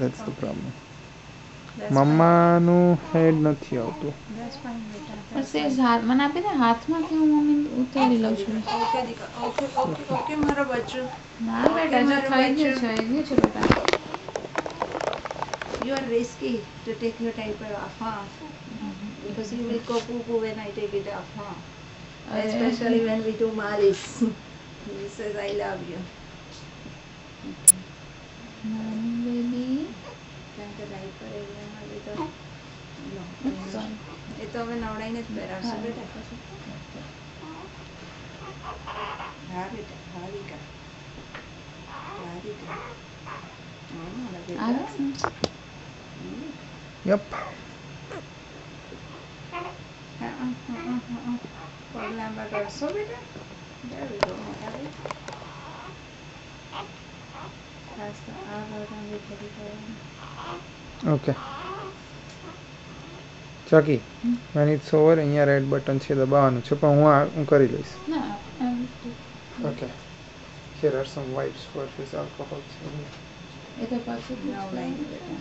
That's the problem. મમ્માનું હેડ નથી આવતું. પણ મને આપી દે હાથમાંથી હું મમ્મી ઉતારી લઉં છું. ઓકે મારો બચ્ચો. ના બેટા જો થઈ ગયું છે બેટા. You are risky to take your diaper off, huh? Because you will go poo-poo when I take it off, huh? Especially when we do malis. He says, I love you. Baby. Then the diaper એમાં લીધો. એ તો હવે નવડાઈને જ પહેરાવશું બેટા. હા બેટા, હા દીકરા. હા દીકરા. Yep. પગ લાંબા કરશો બેટા. There we go. Okay. Chaki when it's over અહીંયા રેડ બટન છે દબાવવાનું છે પણ હું કરી લઈશ. Okay. Here are some wipes for his alcohol. એ તો પાછું નવડાઈને બેટા.